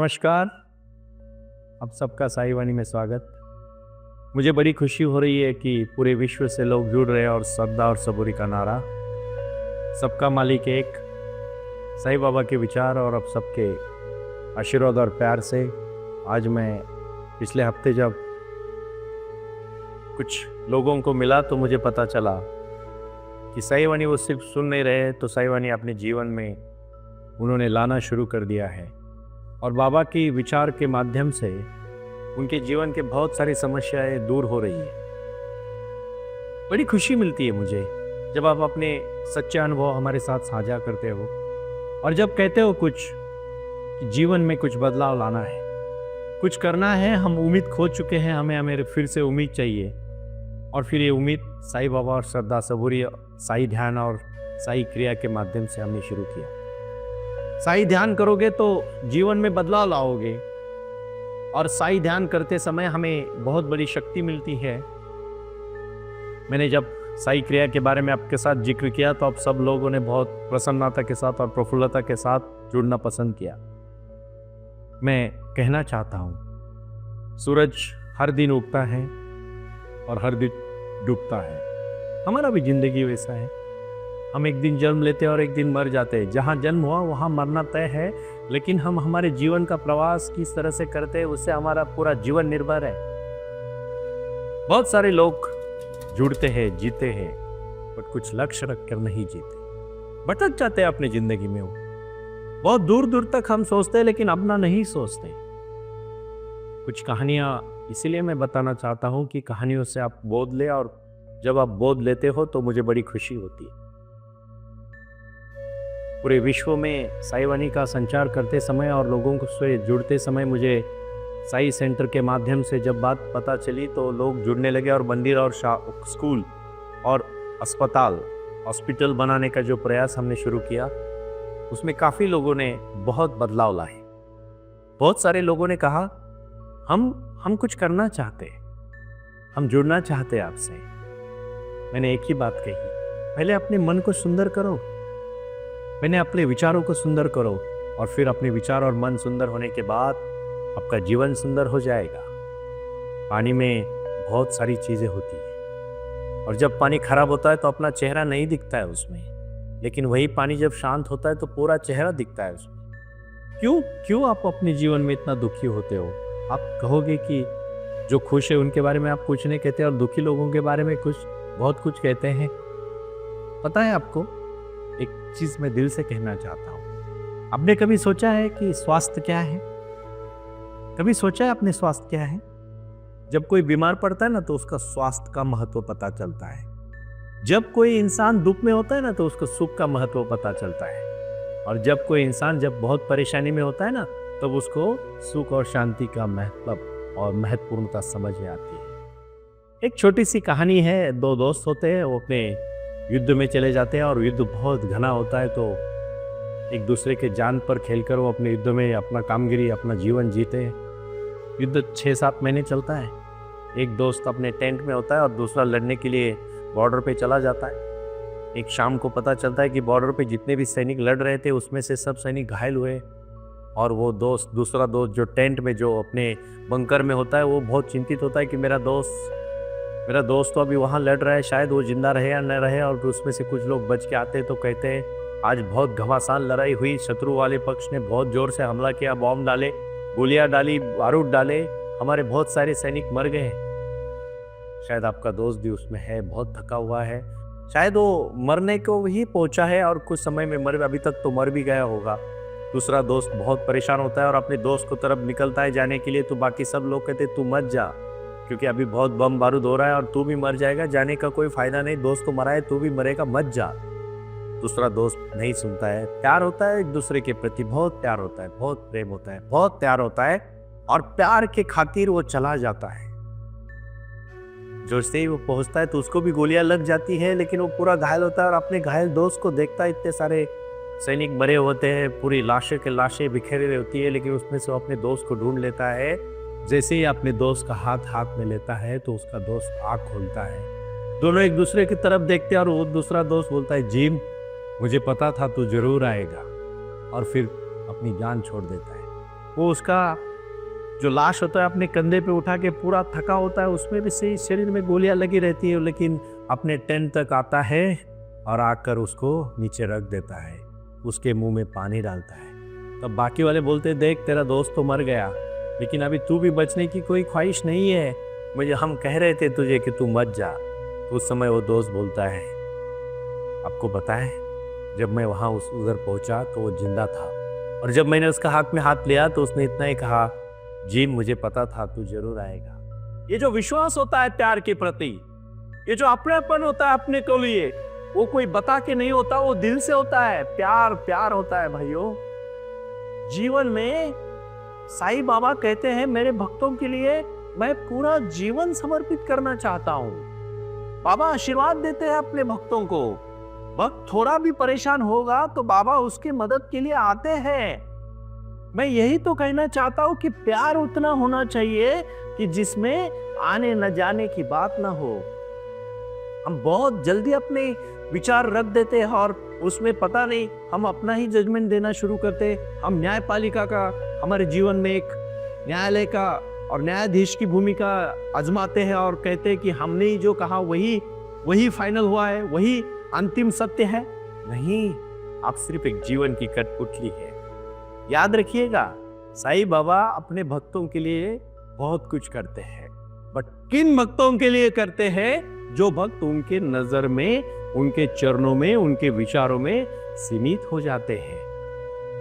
नमस्कार, आप सबका साई वाणी में स्वागत। मुझे बड़ी खुशी हो रही है कि पूरे विश्व से लोग जुड़ रहे हैं और श्रद्धा और सबूरी का नारा, सबका मालिक एक, साईं बाबा के विचार और अब सबके आशीर्वाद और प्यार से आज मैं पिछले हफ्ते जब कुछ लोगों को मिला तो मुझे पता चला कि साईं वाणी वो सिर्फ सुन नहीं रहे, तो साईं वाणी अपने जीवन में उन्होंने लाना शुरू कर दिया है और बाबा की विचार के माध्यम से उनके जीवन के बहुत सारी समस्याएं दूर हो रही है। बड़ी खुशी मिलती है मुझे जब आप अपने सच्चे अनुभव हमारे साथ साझा करते हो और जब कहते हो कुछ कि जीवन में कुछ बदलाव लाना है, कुछ करना है, हम उम्मीद खो चुके हैं, हमें फिर से उम्मीद चाहिए। और फिर ये उम्मीद साईं बाबा और श्रद्धा सबूरी, साई ध्यान और साई क्रिया के माध्यम से हमने शुरू किया। साई ध्यान करोगे तो जीवन में बदलाव लाओगे और साई ध्यान करते समय हमें बहुत बड़ी शक्ति मिलती है। मैंने जब साई क्रिया के बारे में आपके साथ जिक्र किया तो आप सब लोगों ने बहुत प्रसन्नता के साथ और प्रफुल्लता के साथ जुड़ना पसंद किया। मैं कहना चाहता हूँ, सूरज हर दिन उगता है और हर दिन डूबता है। हमारा भी जिंदगी वैसा है, हम एक दिन जन्म लेते हैं और एक दिन मर जाते हैं। जहाँ जन्म हुआ वहाँ मरना तय है, लेकिन हम हमारे जीवन का प्रवास किस तरह से करते हैं उससे हमारा पूरा जीवन निर्भर है। बहुत सारे लोग जुड़ते हैं, जीते हैं, बट कुछ लक्ष्य रखकर नहीं जीते, भटक जाते हैं अपनी जिंदगी में। वो बहुत दूर दूर तक हम सोचते हैं लेकिन अपना नहीं सोचते। कुछ कहानियां इसीलिए मैं बताना चाहता हूं कि कहानियों से आप बोध ले, और जब आप बोध लेते हो तो मुझे बड़ी खुशी होती है। पूरे विश्व में साई वाणी का संचार करते समय और लोगों से जुड़ते समय मुझे साई सेंटर के माध्यम से जब बात पता चली तो लोग जुड़ने लगे और मंदिर और स्कूल और अस्पताल, हॉस्पिटल बनाने का जो प्रयास हमने शुरू किया उसमें काफ़ी लोगों ने बहुत बदलाव लाए। बहुत सारे लोगों ने कहा हम कुछ करना चाहते हैं, हम जुड़ना चाहते हैं आपसे। मैंने एक ही बात कही, पहले अपने मन को सुंदर करो, मैंने अपने विचारों को सुंदर करो, और फिर अपने विचार और मन सुंदर होने के बाद आपका जीवन सुंदर हो जाएगा। पानी में बहुत सारी चीज़ें होती हैं और जब पानी खराब होता है तो अपना चेहरा नहीं दिखता है उसमें, लेकिन वही पानी जब शांत होता है तो पूरा चेहरा दिखता है उसमें। क्यों आप अपने जीवन में इतना दुखी होते हो? आप कहोगे कि जो खुश है उनके बारे में आप कुछ नहीं कहते और दुखी लोगों के बारे में बहुत कुछ कहते हैं। पता है आपको, एक चीज मैं दिल से कहना चाहता हूं, आपने कभी सोचा है कि स्वास्थ्य क्या है? कभी सोचा है आपने स्वास्थ्य क्या है? जब कोई बीमार पड़ता है ना तो उसका स्वास्थ्य का महत्व पता चलता है। जब कोई इंसान दुख में होता है ना तो उसको सुख का महत्व पता चलता है, और जब कोई इंसान जब बहुत परेशानी में होता है ना तब उसको सुख और शांति का महत्व और महत्वपूर्णता समझ में आती है। एक छोटी सी कहानी है, दो दोस्त होते हैं, वो अपने युद्ध में चले जाते हैं और युद्ध बहुत घना होता है तो एक दूसरे के जान पर खेलकर वो अपने युद्ध में अपना कामगिरी, अपना जीवन जीते हैं। युद्ध 6-7 महीने चलता है। एक दोस्त अपने टेंट में होता है और दूसरा लड़ने के लिए बॉर्डर पे चला जाता है। एक शाम को पता चलता है कि बॉर्डर पे जितने भी सैनिक लड़ रहे थे उसमें से सब सैनिक घायल हुए, और वो दूसरा दोस्त जो टेंट में, जो अपने बंकर में होता है, वो बहुत चिंतित होता है कि मेरा दोस्त तो अभी वहाँ लड़ रहा है, शायद वो जिंदा रहे या न रहे। और उसमें से कुछ लोग बच के आते हैं तो कहते हैं आज बहुत घमासान लड़ाई हुई, शत्रु वाले पक्ष ने बहुत जोर से हमला किया, बॉम्ब डाले, गोलियां डाली, बारूद डाले, हमारे बहुत सारे सैनिक मर गए। शायद आपका दोस्त भी उसमें है, बहुत थका हुआ है, शायद वो मरने को ही पहुंचा है और कुछ समय में अभी तक तो मर भी गया होगा। दूसरा दोस्त बहुत परेशान होता है और अपने दोस्त को तरफ निकलता है जाने के लिए, तो बाकी सब लोग कहते तू मत जा क्योंकि अभी बहुत बम बारूद हो रहा है और तू भी मर जाएगा, जाने का कोई फायदा नहीं, दोस्त तो मरा है, तू भी मरेगा, मत जा। दूसरा दोस्त नहीं सुनता है। प्यार होता है एक दूसरे के प्रति, बहुत प्यार होता है, बहुत प्रेम होता है, बहुत प्यार होता है, और प्यार के खातिर वो चला जाता है। जो से ही वो पहुंचता है तो उसको भी गोलियां लग जाती है, लेकिन वो पूरा घायल होता है और अपने घायल दोस्त को देखता है। इतने सारे सैनिक मरे होते हैं, पूरी लाशें बिखेरी होती है, लेकिन उसमें से वो अपने दोस्त को ढूंढ लेता है। जैसे ही अपने दोस्त का हाथ में लेता है तो उसका दोस्त आँख खोलता है। दोनों एक दूसरे की तरफ देखते हैं और वो दूसरा दोस्त बोलता है, जिम मुझे पता था तू जरूर आएगा, और फिर अपनी जान छोड़ देता है। वो उसका जो लाश होता है अपने कंधे पे उठा के पूरा थका होता है, उसमें भी सही शरीर में गोलियां लगी रहती है, लेकिन अपने टेंट तक आता है और आकर उसको नीचे रख देता है, उसके मुंह में पानी डालता है। तब बाकी वाले बोलते देख तेरा दोस्त तो मर गया, लेकिन अभी तू भी बचने की कोई ख्वाहिश नहीं है, मुझे हम कह रहे थे तुझे कि तू मत जा। तो उस समय वो दोस्त बोलता है आपको पता है जब मैं वहाँ उधर पहुँचा तो वो जिंदा था, और जब मैंने उसका हाथ में हाथ लिया तो उसने इतना ही कहा जी मुझे पता था तू जरूर आएगा। ये जो विश्वास होता है प्यार के प्रति, ये जो अपनेपन होता है अपने को लिए, वो कोई बता के नहीं होता, वो दिल से होता है। प्यार प्यार होता है भाइयों। जीवन में साईं बाबा कहते हैं मेरे भक्तों के लिए मैं पूरा जीवन समर्पित करना चाहता हूं। बाबा आशीर्वाद देते हैं अपने भक्तों को। भक्त थोड़ा भी परेशान होगा तो बाबा उसकी मदद के लिए आते हैं। मैं यही तो कहना चाहता हूं कि प्यार उतना होना चाहिए कि जिसमें आने न जाने की बात ना हो। हम बहुत जल्दी अपने विचार रख देते हैं और उसमें पता नहीं हम अपना ही जजमेंट देना शुरू करते। हम न्यायपालिका का हमारे जीवन में एक न्यायालय का और न्यायाधीश की भूमिका आजमाते हैं और कहते हैं कि हमने ही जो कहा वही फाइनल हुआ है, वही अंतिम सत्य है। नहीं, आप सिर्फ एक जीवन की कठपुतली है। याद रखिएगा साईं बाबा अपने भक्तों के लिए बहुत कुछ करते हैं, बट किन भक्तों के लिए करते हैं? जो भक्त उनके नजर में, उनके चरणों में, उनके विचारों में सीमित हो जाते हैं।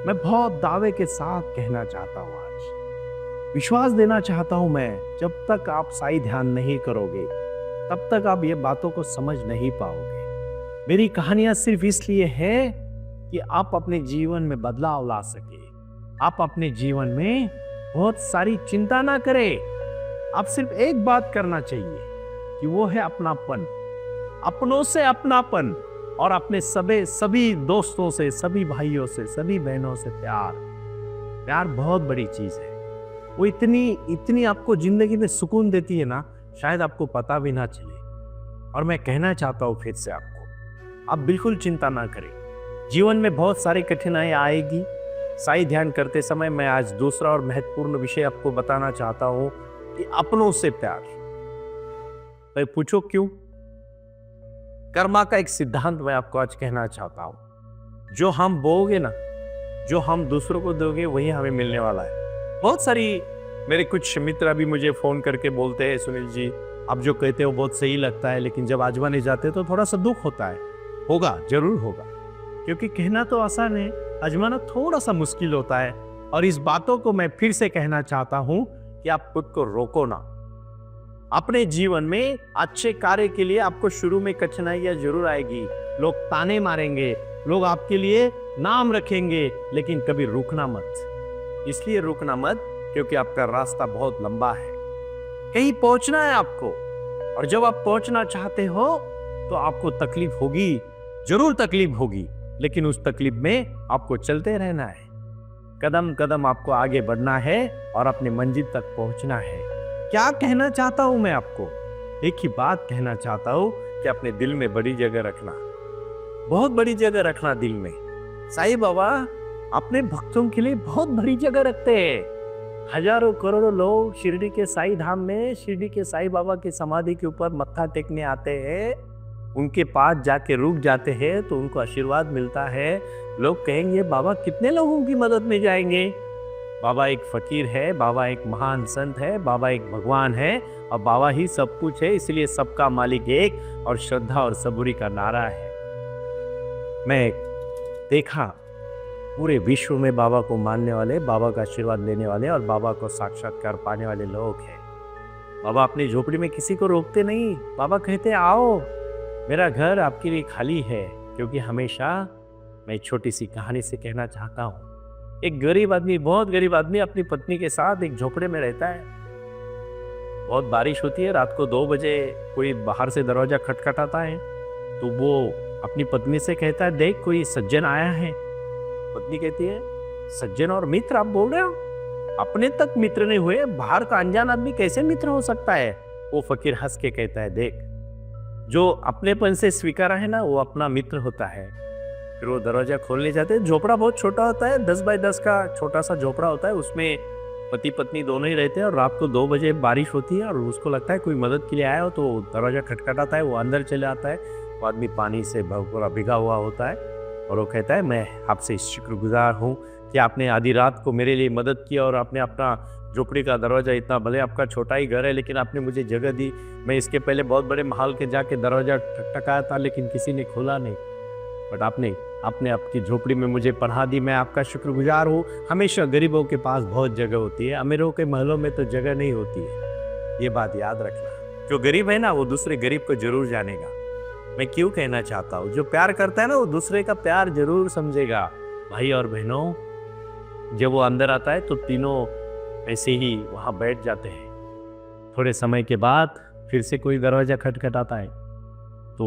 मैं बहुत दावे के साथ कहना चाहता हूं, आज विश्वास देना चाहता हूं मैं, जब तक आप साईं ध्यान नहीं करोगे तब तक आप ये बातों को समझ नहीं पाओगे। मेरी कहानियां सिर्फ इसलिए है कि आप अपने जीवन में बदलाव ला सके। आप अपने जीवन में बहुत सारी चिंता ना करें। आप सिर्फ एक बात करना चाहिए कि वो है अपनापन, अपनों से अपनापन, और अपने सभी दोस्तों से, सभी भाइयों से, सभी बहनों से प्यार। प्यार बहुत बड़ी चीज है। वो इतनी आपको जिंदगी में सुकून देती है ना, शायद आपको पता भी ना चले। और मैं कहना चाहता हूं फिर से आपको, आप बिल्कुल चिंता ना करें। जीवन में बहुत सारी कठिनाई आएगी। साईं ध्यान करते समय मैं आज दूसरा और महत्वपूर्ण विषय आपको बताना चाहता हूं कि अपनों से प्यार। तो पूछो क्यों? कर्मा का एक सिद्धांत मैं आपको आज कहना चाहता हूं। जो हम बोओगे ना, जो हम दूसरों को दोगे, वही हमें मिलने वाला है। बहुत सारी मेरे कुछ मित्र अभी मुझे फोन करके बोलते हैं सुनील जी आप जो कहते हो बहुत सही लगता है, लेकिन जब आजमाने जाते तो थोड़ा सा दुख होता है। होगा, जरूर होगा, क्योंकि कहना तो आसान है, आजमाना थोड़ा सा मुश्किल होता है। और इस बातों को मैं फिर से कहना चाहता हूं कि आप खुद को रोको ना। अपने जीवन में अच्छे कार्य के लिए आपको शुरू में कठिनाइयां जरूर आएगी। लोग ताने मारेंगे, लोग आपके लिए नाम रखेंगे, लेकिन कभी रुकना मत। इसलिए रुकना मत क्योंकि आपका रास्ता बहुत लंबा है। कहीं पहुंचना है आपको, और जब आप पहुंचना चाहते हो तो आपको तकलीफ होगी, जरूर तकलीफ होगी, लेकिन उस तकलीफ में आपको चलते रहना है। कदम कदम आपको आगे बढ़ना है और अपने मंजिल तक पहुंचना है। क्या कहना चाहता हूं मैं आपको? एक ही बात कहना चाहता हूं कि अपने दिल में बड़ी जगह रखना, बहुत बड़ी जगह रखना दिल में। साईं बाबा अपने भक्तों के लिए बहुत बड़ी जगह रखते हैं। हजारों करोड़ों लोग शिरडी के साईं धाम में, शिरडी के साईं बाबा की समाधि के ऊपर मत्था टेकने आते हैं। उनके पास जाके रुक जाते हैं तो उनको आशीर्वाद मिलता है। लोग कहेंगे बाबा कितने लोगों की मदद में जाएंगे। बाबा एक फकीर है, बाबा एक महान संत है, बाबा एक भगवान है, और बाबा ही सब कुछ है। इसलिए सबका मालिक एक, और श्रद्धा और सबूरी का नारा है। मैं देखा पूरे विश्व में बाबा को मानने वाले, बाबा का आशीर्वाद लेने वाले और बाबा को साक्षात्कार पाने वाले लोग हैं। बाबा अपनी झोपड़ी में किसी को रोकते नहीं। बाबा कहते आओ, मेरा घर आपके लिए खाली है। क्योंकि हमेशा मैं छोटी सी कहानी से कहना चाहता हूँ। एक गरीब आदमी, बहुत गरीब आदमी अपनी पत्नी के साथ एक झोपड़े में रहता है। बहुत बारिश होती है, रात को 2 बजे कोई बाहर से दरवाजा खटखटाता है, तो वो अपनी पत्नी से कहता है देख कोई सज्जन आया है। पत्नी कहती है सज्जन और मित्र आप बोल रहे हो? अपने तक मित्र नहीं हुए, बाहर का अनजान आदमी कैसे मित्र हो सकता है? वो फकीर हंस के कहता है देख, जो अपनेपन से स्वीकारा है ना, वो अपना मित्र होता है। फिर वो दरवाजा खोलने जाते हैं। झोपड़ा बहुत छोटा होता है, 10 बाय 10 का छोटा सा झोपड़ा होता है। उसमें पति पत्नी दोनों ही रहते हैं और रात को 2 बजे बारिश होती है और उसको लगता है कोई मदद के लिए आया हो, तो दरवाजा खटखटाता है। वो अंदर चले आता है। वो आदमी पानी से पूरा भिगा हुआ होता है और वो कहता है, मैं आपसे शुक्रगुजार हूँ कि आपने आधी रात को मेरे लिए मदद की और आपने अपना झोपड़ी का दरवाज़ा, इतना भले आपका छोटा ही घर है लेकिन आपने मुझे जगह दी। मैं इसके पहले बहुत बड़े महल के जाके दरवाज़ा ठकठकाया था लेकिन किसी ने खोला नहीं, बट आपने आपकी झोपड़ी में मुझे पनाह दी। मैं आपका शुक्रगुजार हूँ। हमेशा गरीबों के पास बहुत जगह होती है, अमीरों के महलों में तो जगह नहीं होती है। ये बात याद रखना। जो गरीब है ना, वो दूसरे गरीब को जरूर जानेगा। मैं क्यों कहना चाहता हूँ, जो प्यार करता है ना, वो दूसरे का प्यार जरूर समझेगा। भाई और बहनों, जब वो अंदर आता है तो तीनों ऐसे ही वहाँ बैठ जाते हैं। थोड़े समय के बाद फिर से कोई दरवाज़ा खटखटाता है तो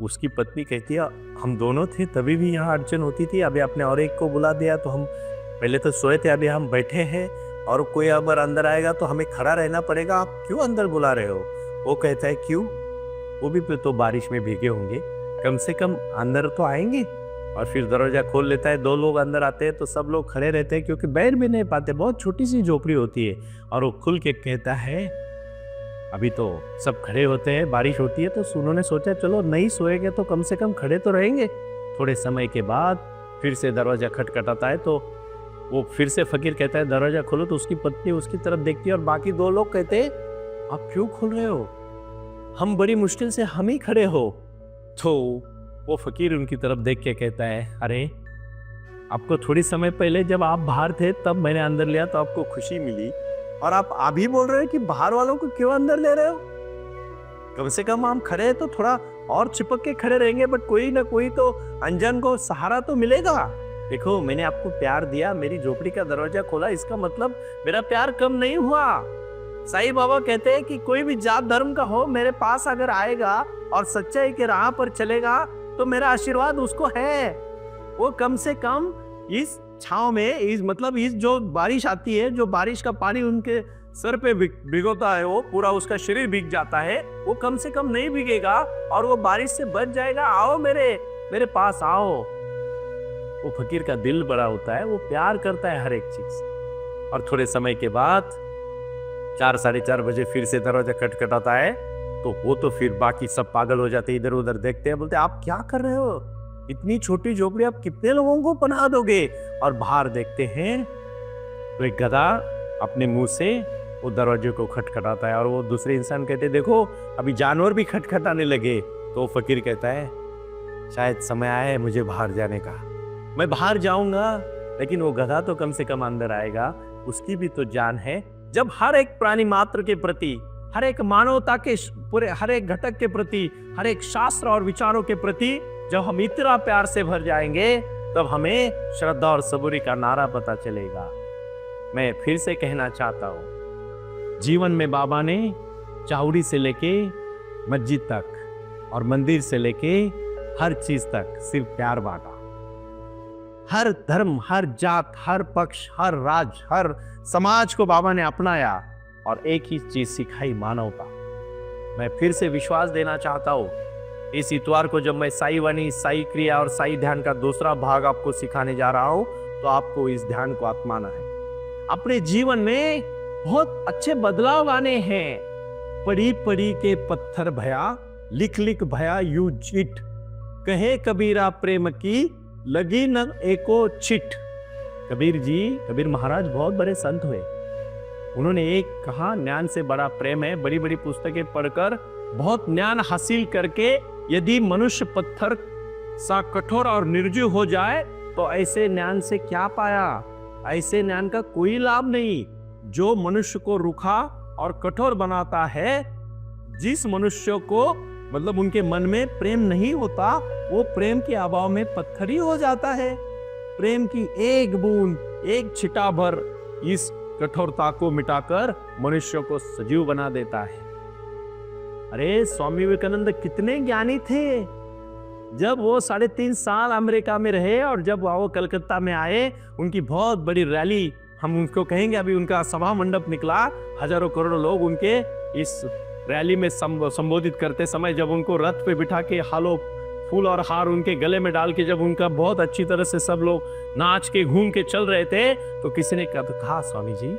उसकी पत्नी कहती है, हम दोनों थे तभी भी यहाँ अड़चन होती थी, अभी आपने और एक को बुला दिया तो हम पहले तो सोए थे, अभी हम बैठे हैं और कोई अगर अंदर आएगा तो हमें खड़ा रहना पड़ेगा, आप क्यों अंदर बुला रहे हो? वो कहता है, क्यों? वो भी तो बारिश में भीगे होंगे, कम से कम अंदर तो आएंगे। और फिर दरवाजा खोल लेता है। 2 लोग अंदर आते हैं तो सब लोग खड़े रहते हैं क्योंकि बैठ भी नहीं पाते, बहुत छोटी सी झोपड़ी होती है। और वो खुल के कहता है, अभी तो सब खड़े होते हैं, बारिश होती है, तो उन्होंने सोचा चलो नहीं सोएंगे तो कम से कम खड़े तो रहेंगे। थोड़े समय के बाद फिर से दरवाजा खटखटाता है तो वो फिर से फकीर कहता है, दरवाजा खोलो। तो उसकी पत्नी उसकी तरफ देखती है और बाकी 2 लोग कहते हैं, आप क्यों खोल रहे हो? हम बड़ी मुश्किल से हम ही खड़े हो। तो वो फकीर उनकी तरफ देख के कहता है, अरे आपको थोड़ी समय पहले जब आप बाहर थे तब मैंने अंदर लिया तो आपको खुशी मिली, और आप अभी बोल रहे हो कि बाहर वालों को क्यों अंदर ले रहे हो? कम से कम हम खड़े हैं तो थोड़ा और चिपक के खड़े रहेंगे, बट कोई ना कोई तो अनजान को सहारा तो मिलेगा। देखो, मैंने आपको प्यार दिया, मेरी झोपड़ी का दरवाजा खोला, इसका मतलब मेरा प्यार कम नहीं हुआ। साईं बाबा कहते हैं कि कोई भी जात धर्म का हो, मेरे पास अगर आएगा और सच्चाई के राह पर चलेगा तो मेरा आशीर्वाद उसको है। वो कम से कम इस छांव में, इस जो बारिश आती है, जो बारिश का पानी उनके सर पे भिगोता है, वो पूरा उसका शरीर भीग जाता है, वो कम से कम नहीं भीगेगा और वो बारिश से बच जाएगा। आओ मेरे पास आओ। वो फकीर का दिल बड़ा होता है, वो प्यार करता है हर एक चीज से। और थोड़े समय के बाद 4 साढ़े 4 बजे फिर से दरवाजा खटखटाता है तो वो तो फिर बाकी सब पागल हो जाते, इधर उधर देखते हैं, बोलते आप क्या कर रहे हो? इतनी छोटी झोपड़ी आप कितने लोगों को पनाह दोगे? और बाहर देखते हैं तो एक गधा अपने मुंह से वो दरवाजे को खटखटाता है और वो दूसरे इंसान कहते, देखो अभी जानवर भी खटखटाने लगे। तो वो फकीर कहता है, शायद समय आया है मुझे बाहर जाने का, मैं बाहर जाऊंगा, लेकिन वो गधा तो कम से कम अंदर आएगा, उसकी भी तो जान है। जब हर एक प्राणी मात्र के प्रति, हर एक मानवता के पूरे हर एक घटक के प्रति, हर एक शास्त्र और विचारों के प्रति जब हम इतना प्यार से भर जाएंगे, तब हमें श्रद्धा और सबूरी का नारा पता चलेगा। मैं फिर से कहना चाहता हूँ, जीवन में बाबा ने चाउरी से लेके मस्जिद तक और मंदिर से लेके हर चीज तक सिर्फ प्यार बांटा। हर धर्म, हर जात, हर पक्ष, हर राज, हर समाज को बाबा ने अपनाया और एक ही चीज सिखाई, मानवता। मैं फिर से विश्वास देना चाहता हूँ, इस इतवार को जब मैं साई वाणी, साई क्रिया और साई ध्यान का दूसरा भाग आपको सिखाने जा रहा हूँ, तो आपको इस ध्यान को आत्माना है। अपने जीवन में बहुत अच्छे बदलाव आने हैं। पड़ी पड़ी के पत्थर भया, लिख लिख भया यू चिट, कहे कबीरा प्रेम की लगी न एको चिट। कबीर महाराज बहुत बड़े संत हुए। उन्होंने एक कहा, ज्ञान से बड़ा प्रेम है। बड़ी बड़ी पुस्तकें पढ़कर बहुत ज्ञान हासिल करके यदि मनुष्य पत्थर सा कठोर और निर्जीव हो जाए तो ऐसे ज्ञान से क्या पाया? ऐसे ज्ञान का कोई लाभ नहीं। जो मनुष्य को रूखा और कठोर बनाता है, जिस मनुष्य को मतलब उनके मन में प्रेम नहीं होता, वो प्रेम के अभाव में पत्थर ही हो जाता है। प्रेम की एक बूंद, एक छिटा भर इस कठोरता को मिटाकर मनुष्य को सजीव बना देता है। अरे स्वामी विवेकानंद कितने ज्ञानी थे। जब वो 3.5 साल अमेरिका में रहे और जब वो कलकत्ता में आए, उनकी बहुत बड़ी रैली, हम उनको कहेंगे, अभी उनका सभा मंडप निकला, हजारों करोड़ों लोग उनके इस रैली में संबोधित करते समय जब उनको रथ पे बिठा के हालो फूल और हार उनके गले में डाल के जब उनका बहुत अच्छी तरह से सब लोग नाच के घूम के चल रहे थे, तो किसी ने कहा स्वामी जी,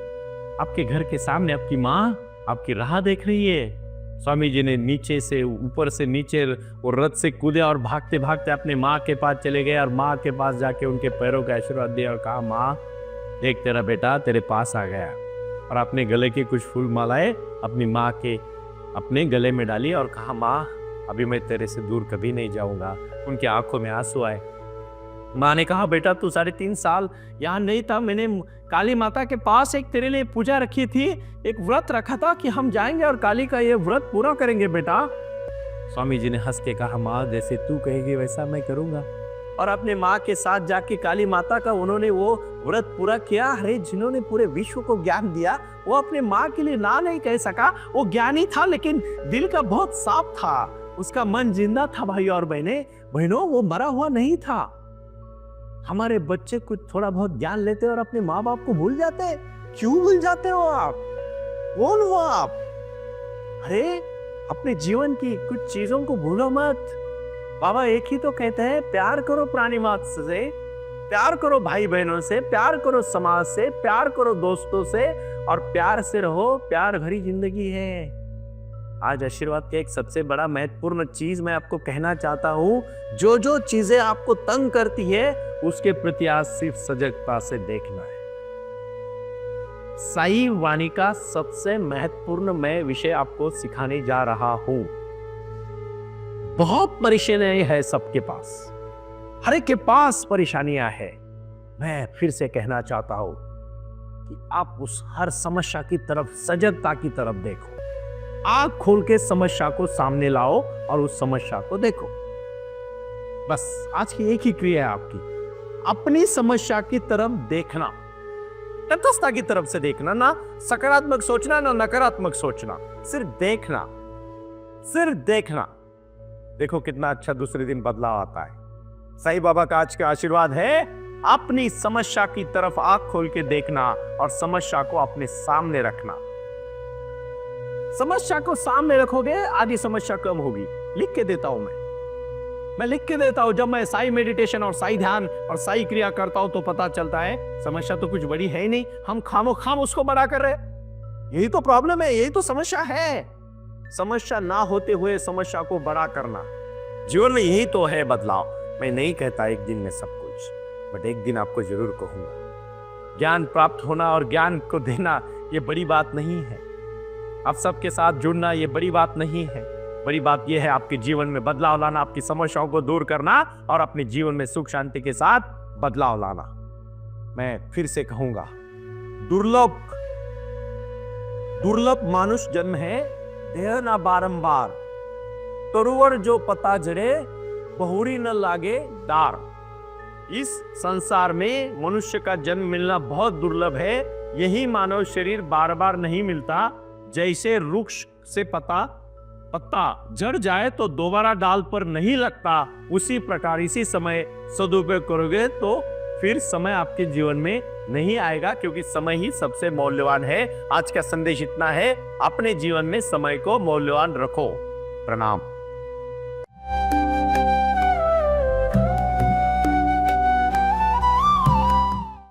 आपके घर के सामने आपकी माँ आपकी राह देख रही है। स्वामी जी ने नीचे से ऊपर से नीचे वो रथ से कूदे और भागते भागते अपने माँ के पास चले गए और माँ के पास जाके उनके पैरों का आशीर्वाद दिया और कहा, माँ देख तेरा बेटा तेरे पास आ गया। और अपने गले की कुछ फूल मालाएं अपनी माँ के अपने गले में डाली और कहा, माँ अभी मैं तेरे से दूर कभी नहीं जाऊंगा। उनकी आंखों में आंसू आए। माँ ने कहा, बेटा तू 3.5 साल यहाँ नहीं था, मैंने काली माता के पास एक तेरे लिए पूजा रखी थी, एक व्रत रखा था कि हम जाएंगे और काली का ये व्रत पूरा करेंगे बेटा। स्वामी जी ने हंस के कहा, माँ जैसे तू कहेगी वैसा मैं करूंगा। और अपने माँ के साथ जाके काली माता का उन्होंने वो व्रत पूरा किया। अरे जिन्होंने पूरे विश्व को ज्ञान दिया वो अपने माँ के लिए ना नहीं कह सका। वो ज्ञानी था लेकिन दिल का बहुत साफ था, उसका मन जिंदा था। भाई और बहनों वो मरा हुआ नहीं था। हमारे बच्चे कुछ थोड़ा बहुत ज्ञान लेते और अपने माँ बाप को भूल जाते हैं। क्यों भूल जाते हो आप? कौन हो आप? अरे अपने जीवन की कुछ चीजों को भूलो मत। बाबा एक ही तो कहते हैं, प्यार करो प्राणी मात्र से, प्यार करो भाई बहनों से, प्यार करो समाज से, प्यार करो दोस्तों से और प्यार से रहो। प्यार भरी जिंदगी है। आज आशीर्वाद के एक सबसे बड़ा महत्वपूर्ण चीज मैं आपको कहना चाहता हूं, जो जो चीजें आपको तंग करती है उसके प्रति आज सिर्फ सजगता से देखना है। साई वाणी का सबसे महत्वपूर्ण मैं विषय आपको सिखाने जा रहा हूं। बहुत परेशानियां है सबके पास, हर एक के पास परेशानियां है। मैं फिर से कहना चाहता हूं कि आप उस हर समस्या की तरफ सजगता की तरफ देखो। आंख खोल के समस्या को सामने लाओ और उस समस्या को देखो। बस आज की एक ही क्रिया है आपकी, अपनी समस्या की तरफ देखना, तटस्थता की तरफ से देखना, ना सकारात्मक सोचना ना नकारात्मक सोचना, सिर्फ देखना, सिर्फ देखना। देखो कितना अच्छा दूसरे दिन बदलाव आता है। साईं बाबा का आज का आशीर्वाद है, अपनी समस्या की तरफ आंख खोल के देखना और समस्या को अपने सामने रखना। समस्या को सामने रखोगे आधी समस्या कम होगी। लिख के देता हूं मैं लिख के देता हूं। जब मैं साई मेडिटेशन और साई ध्यान और साई क्रिया करता हूं तो पता चलता है समस्या तो कुछ बड़ी है ही नहीं, हम खामोखाम उसको बड़ा कर रहे। यही तो प्रॉब्लम है, यही तो समस्या है। समस्या ना होते हुए समस्या को बड़ा करना, जीवन में यही तो है बदलाव। मैं नहीं कहता एक दिन में सब कुछ, बट एक दिन आपको जरूर कहूंगा। ज्ञान प्राप्त होना और ज्ञान को देना ये बड़ी बात नहीं है। आप सबके साथ जुड़ना ये बड़ी बात नहीं है। बड़ी बात यह है आपके जीवन में बदलाव लाना, आपकी समस्याओं को दूर करना और अपने जीवन में सुख शांति के साथ बदलाव लाना। मैं फिर से कहूंगा, दुर्लभ मानुष जन्म है, देह ना बारंबार, तरुवर जो पता जड़े, बहुरी न लागे डार। इस संसार में मनुष्य का जन्म मिलना बहुत दुर्लभ है। यही मानव शरीर बार बार नहीं मिलता। जैसे वृक्ष से पत्ता झड़ जाए तो दोबारा डाल पर नहीं लगता, उसी प्रकार इसी समय सदुपयोग करोगे तो फिर समय आपके जीवन में नहीं आएगा, क्योंकि समय ही सबसे मौल्यवान है। आज का संदेश इतना है, अपने जीवन में समय को मौल्यवान रखो। प्रणाम।